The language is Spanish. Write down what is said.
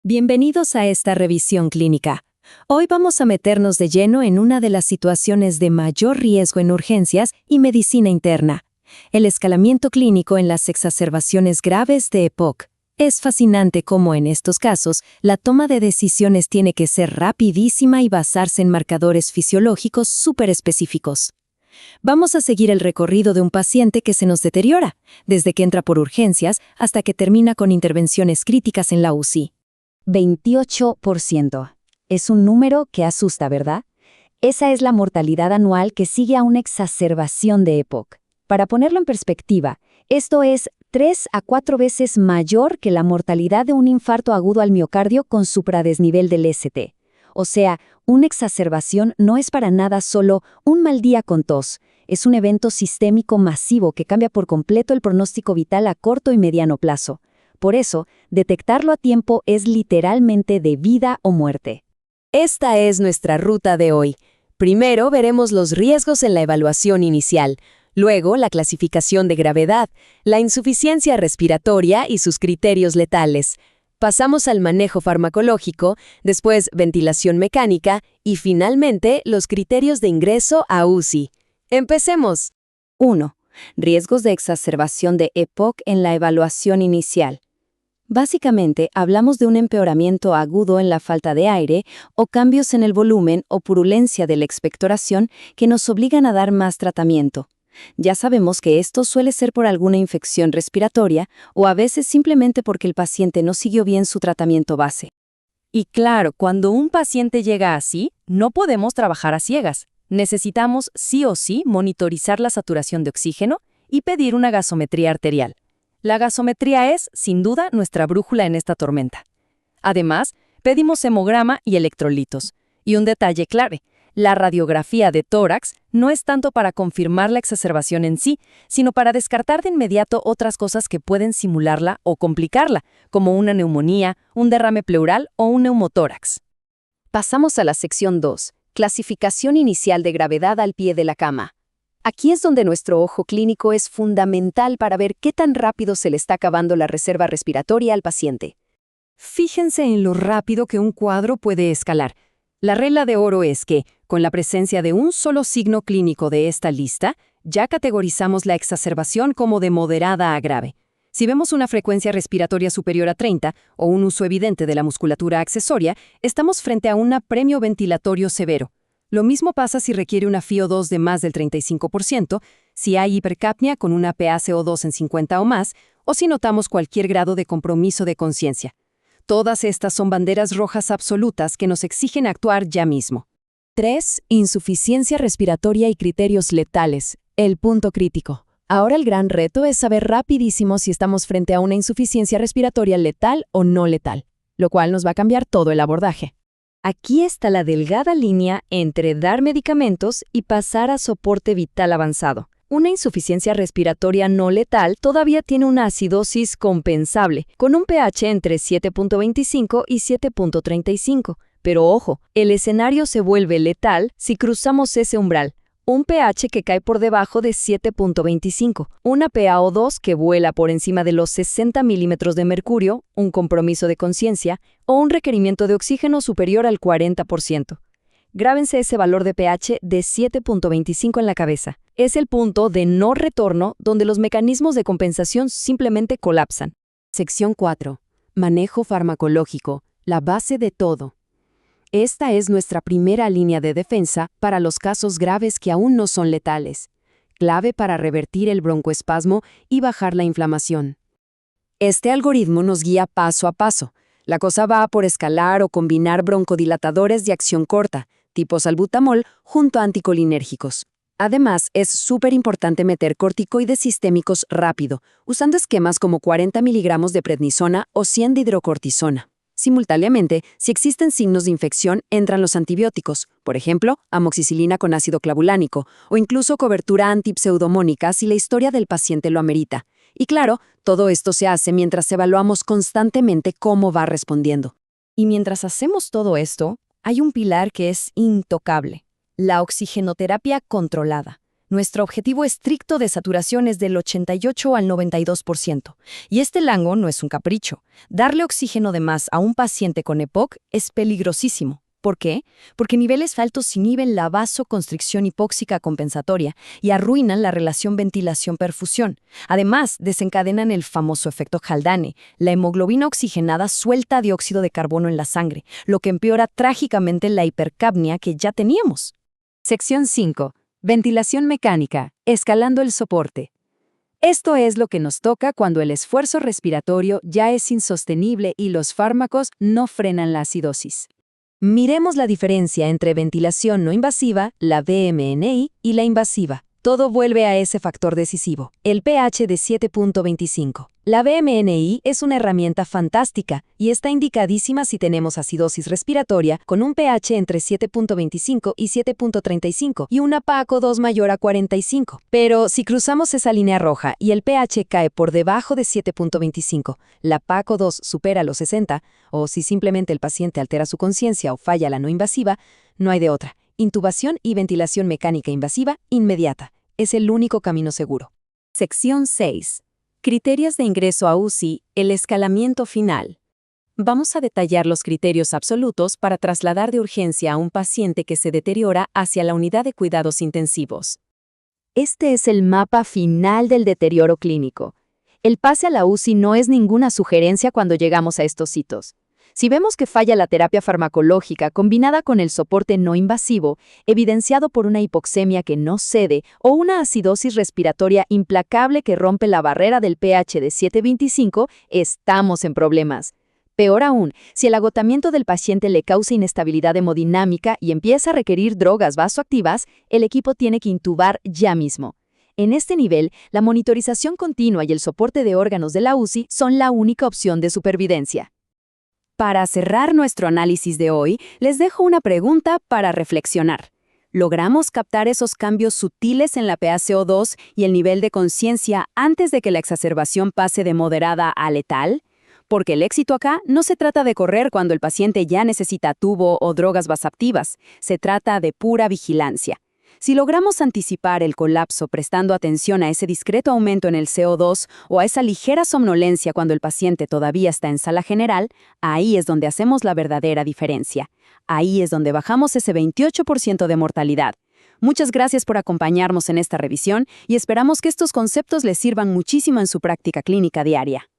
Bienvenidos a esta revisión clínica. Hoy vamos a meternos de lleno en una de las situaciones de mayor riesgo en urgencias y medicina interna, el escalamiento clínico en las exacerbaciones graves de EPOC. Es fascinante cómo en estos casos la toma de decisiones tiene que ser rapidísima y basarse en marcadores fisiológicos súper específicos. Vamos a seguir el recorrido de un paciente que se nos deteriora, desde que entra por urgencias hasta que termina con intervenciones críticas en la UCI. 28%. Es un número que asusta, ¿verdad? Esa es la mortalidad anual que sigue a una exacerbación de EPOC. Para ponerlo en perspectiva, esto es 3 a 4 veces mayor que la mortalidad de un infarto agudo al miocardio con supradesnivel del ST. O sea, una exacerbación no es para nada solo un mal día con tos, es un evento sistémico masivo que cambia por completo el pronóstico vital a corto y mediano plazo. Por eso, detectarlo a tiempo es literalmente de vida o muerte. Esta es nuestra ruta de hoy. Primero veremos los riesgos en la evaluación inicial, luego la clasificación de gravedad, la insuficiencia respiratoria y sus criterios letales. Pasamos al manejo farmacológico, después ventilación mecánica y finalmente los criterios de ingreso a UCI. ¡Empecemos! 1. Riesgos de exacerbación de EPOC en la evaluación inicial. Básicamente, hablamos de un empeoramiento agudo en la falta de aire o cambios en el volumen o purulencia de la expectoración que nos obligan a dar más tratamiento. Ya sabemos que esto suele ser por alguna infección respiratoria o a veces simplemente porque el paciente no siguió bien su tratamiento base. Y claro, cuando un paciente llega así, no podemos trabajar a ciegas. Necesitamos sí o sí monitorizar la saturación de oxígeno y pedir una gasometría arterial. La gasometría es, sin duda, nuestra brújula en esta tormenta. Además, pedimos hemograma y electrolitos. Y un detalle clave, la radiografía de tórax no es tanto para confirmar la exacerbación en sí, sino para descartar de inmediato otras cosas que pueden simularla o complicarla, como una neumonía, un derrame pleural o un neumotórax. Pasamos a la sección 2, clasificación inicial de gravedad al pie de la cama. Aquí es donde nuestro ojo clínico es fundamental para ver qué tan rápido se le está acabando la reserva respiratoria al paciente. Fíjense en lo rápido que un cuadro puede escalar. La regla de oro es que, con la presencia de un solo signo clínico de esta lista, ya categorizamos la exacerbación como de moderada a grave. Si vemos una frecuencia respiratoria superior a 30 o un uso evidente de la musculatura accesoria, estamos frente a un apremio ventilatorio severo. Lo mismo pasa si requiere una FiO2 de más del 35%, si hay hipercapnia con una PaCO2 en 50 o más, o si notamos cualquier grado de compromiso de conciencia. Todas estas son banderas rojas absolutas que nos exigen actuar ya mismo. 3. Insuficiencia respiratoria y criterios letales. El punto crítico. Ahora el gran reto es saber rapidísimo si estamos frente a una insuficiencia respiratoria letal o no letal, lo cual nos va a cambiar todo el abordaje. Aquí está la delgada línea entre dar medicamentos y pasar a soporte vital avanzado. Una insuficiencia respiratoria no letal todavía tiene una acidosis compensable, con un pH entre 7.25 y 7.35. Pero ojo, el escenario se vuelve letal si cruzamos ese umbral. Un pH que cae por debajo de 7.25, una PaO2 que vuela por encima de los 60 milímetros de mercurio, un compromiso de conciencia o un requerimiento de oxígeno superior al 40%. Grábense ese valor de pH de 7.25 en la cabeza. Es el punto de no retorno donde los mecanismos de compensación simplemente colapsan. Sección 4. Manejo farmacológico, la base de todo. Esta es nuestra primera línea de defensa para los casos graves que aún no son letales, clave para revertir el broncoespasmo y bajar la inflamación. Este algoritmo nos guía paso a paso. La cosa va por escalar o combinar broncodilatadores de acción corta, tipo salbutamol, junto a anticolinérgicos. Además, es súper importante meter corticoides sistémicos rápido, usando esquemas como 40 miligramos de prednisona o 100 de hidrocortisona. Simultáneamente, si existen signos de infección, entran los antibióticos, por ejemplo, amoxicilina con ácido clavulánico, o incluso cobertura antipseudomónica si la historia del paciente lo amerita. Y claro, todo esto se hace mientras evaluamos constantemente cómo va respondiendo. Y mientras hacemos todo esto, hay un pilar que es intocable: la oxigenoterapia controlada. Nuestro objetivo estricto de saturación es del 88 al 92%. Y este rango no es un capricho. Darle oxígeno de más a un paciente con EPOC es peligrosísimo. ¿Por qué? Porque niveles altos inhiben la vasoconstricción hipóxica compensatoria y arruinan la relación ventilación-perfusión. Además, desencadenan el famoso efecto Haldane. La hemoglobina oxigenada suelta dióxido de carbono en la sangre, lo que empeora trágicamente la hipercapnia que ya teníamos. Sección 5. Ventilación mecánica, escalando el soporte. Esto es lo que nos toca cuando el esfuerzo respiratorio ya es insostenible y los fármacos no frenan la acidosis. Miremos la diferencia entre ventilación no invasiva, la VMNI, y la invasiva. Todo vuelve a ese factor decisivo, el pH de 7.25. La VMNI es una herramienta fantástica y está indicadísima si tenemos acidosis respiratoria con un pH entre 7.25 y 7.35 y una PaCO2 mayor a 45. Pero si cruzamos esa línea roja y el pH cae por debajo de 7.25, la PaCO2 supera los 60, o si simplemente el paciente altera su conciencia o falla la no invasiva, no hay de otra. Intubación y ventilación mecánica invasiva inmediata. Es el único camino seguro. Sección 6. Criterios de ingreso a UCI, el escalamiento final. Vamos a detallar los criterios absolutos para trasladar de urgencia a un paciente que se deteriora hacia la unidad de cuidados intensivos. Este es el mapa final del deterioro clínico. El pase a la UCI no es ninguna sugerencia cuando llegamos a estos hitos. Si vemos que falla la terapia farmacológica combinada con el soporte no invasivo, evidenciado por una hipoxemia que no cede o una acidosis respiratoria implacable que rompe la barrera del pH de 7.25, estamos en problemas. Peor aún, si el agotamiento del paciente le causa inestabilidad hemodinámica y empieza a requerir drogas vasoactivas, el equipo tiene que intubar ya mismo. En este nivel, la monitorización continua y el soporte de órganos de la UCI son la única opción de supervivencia. Para cerrar nuestro análisis de hoy, les dejo una pregunta para reflexionar. ¿Logramos captar esos cambios sutiles en la PaCO2 y el nivel de conciencia antes de que la exacerbación pase de moderada a letal? Porque el éxito acá no se trata de correr cuando el paciente ya necesita tubo o drogas vasoactivas, se trata de pura vigilancia. Si logramos anticipar el colapso prestando atención a ese discreto aumento en el CO2 o a esa ligera somnolencia cuando el paciente todavía está en sala general, ahí es donde hacemos la verdadera diferencia. Ahí es donde bajamos ese 28% de mortalidad. Muchas gracias por acompañarnos en esta revisión y esperamos que estos conceptos les sirvan muchísimo en su práctica clínica diaria.